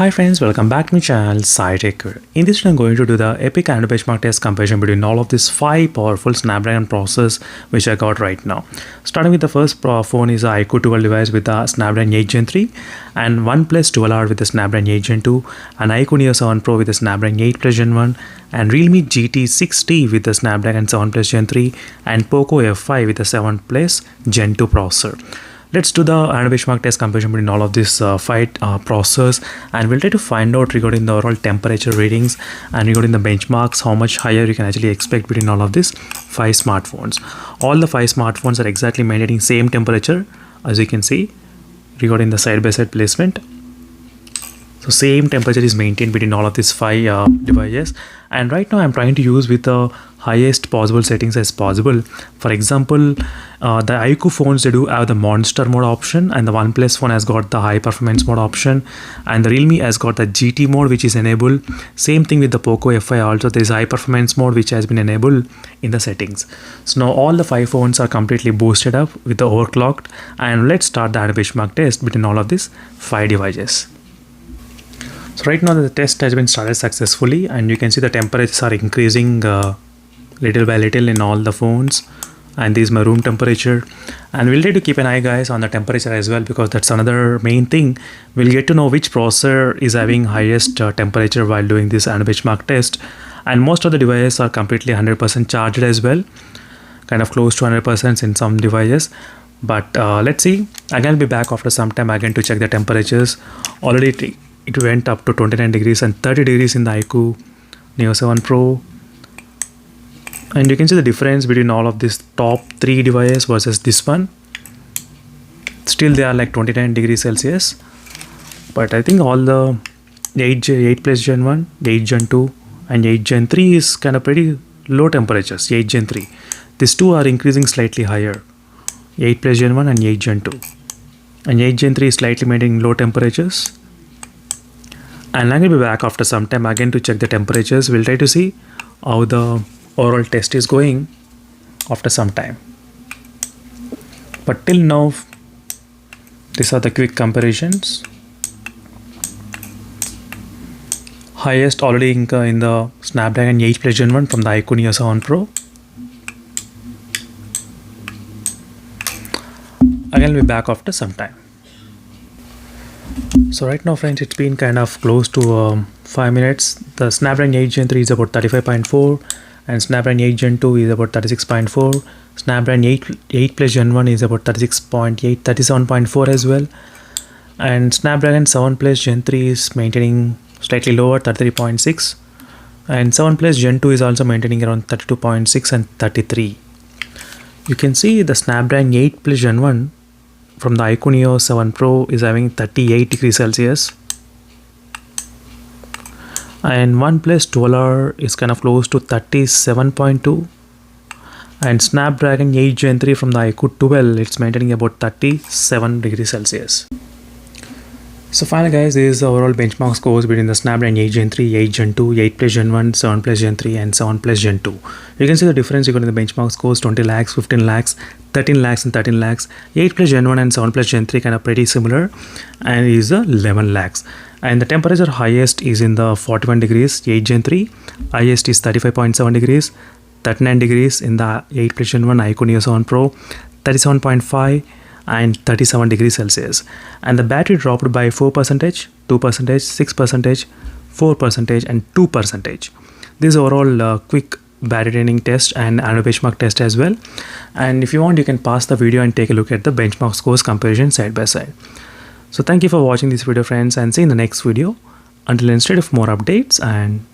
Hi friends, welcome back to my channel SciTech. In this video, I'm going to do the epic and benchmark test comparison between all of these 5 powerful Snapdragon processors which I got right now. Starting with the first phone is the iQOO 12 device with the Snapdragon 8 Gen 3 and OnePlus 12R with the Snapdragon 8 Gen 2 and iQOO Neo 7 Pro with the Snapdragon 8+Gen 1 and Realme GT 6T with the Snapdragon 7+Gen 3 and Poco F5 with the 7+Gen 2 processor. Let's do the benchmark test comparison between all of these 5 processors, and we'll try to find out regarding the overall temperature readings and regarding the benchmarks, how much higher you can actually expect between all of these 5 smartphones. All the 5 smartphones are exactly maintaining same temperature, as you can see regarding the side-by-side placement. So same temperature is maintained between all of these 5 devices, and right now I'm trying to use with the highest possible settings as possible. For example, the iQOO phones, they do have the monster mode option, and the OnePlus phone has got the high performance mode option, and the Realme has got the GT mode which is enabled. Same thing with the Poco F5 also, there is high performance mode which has been enabled in the settings. So now all the 5 phones are completely boosted up with the overclocked, and let's start the benchmark test between all of these 5 devices. So right now the test has been started successfully, and you can see the temperatures are increasing little by little in all the phones, and this is my room temperature. And we'll try to keep an eye guys on the temperature as well, because that's another main thing. We'll get to know which processor is having highest temperature while doing this benchmark test. And most of the devices are completely 100% charged as well, kind of close to 100% in some devices. But let's see. Again, I'll be back after some time again to check the temperatures. Already it went up to 29 degrees and 30 degrees in the iQOO Neo 7 Pro. And you can see the difference between all of these top 3 devices versus this one. Still they are like 29 degrees Celsius. But I think all the 8+Gen1, 8 Gen 2 and 8 Gen 3 is kind of pretty low temperatures, 8 Gen 3. These two are increasing slightly higher, 8+Gen1 and 8 Gen 2. And 8 Gen 3 is slightly maintaining low temperatures. And I'm going to be back after some time again to check the temperatures. We'll try to see how the overall test is going after some time. But till now, these are the quick comparisons. Highest already in the Snapdragon 8+Gen1 from the iQOO Neo 7 Pro. Again, we'll be back after some time. So right now friends, it's been kind of close to 5 minutes. The Snapdragon 8 Gen 3 is about 35.4 and Snapdragon 8 Gen 2 is about 36.4. Snapdragon 8+Gen1 is about 36.8, 37.4 as well. And Snapdragon 7+Gen 3 is maintaining slightly lower, 33.6. And 7+Gen 2 is also maintaining around 32.6 and 33. You can see the Snapdragon 8+Gen1 from the iQOO Neo 7 Pro is having 38 degrees Celsius. And OnePlus 12R is kind of close to 37.2. And Snapdragon 8 Gen 3 from the iQOO 12, it's maintaining about 37 degrees Celsius. So finally guys, this is the overall benchmark scores between the Snapdragon 8 Gen 3, 8 Gen 2, 8+Gen1, 7+Gen 3 and 7+Gen 2. You can see the difference regarding the benchmark scores: 20 lakhs, 15 lakhs, 13 lakhs and 13 lakhs. 8+Gen1 and 7+Gen 3 kind of pretty similar, and is 11 lakhs. And the temperature highest is in the 41 degrees, 8 Gen 3, highest is 35.7 degrees, 39 degrees in the 8+Gen1 iQOO Neo 7 Pro, 37.5 and 37 degrees Celsius. And the battery dropped by 4%, 2%, 6%, 4% and 2%. This is overall quick battery draining test and benchmark test as well. And if you want, you can pause the video and take a look at the benchmark scores comparison side by side. So thank you for watching this video friends, and see you in the next video. Until then, stay tuned for more updates, and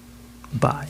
bye.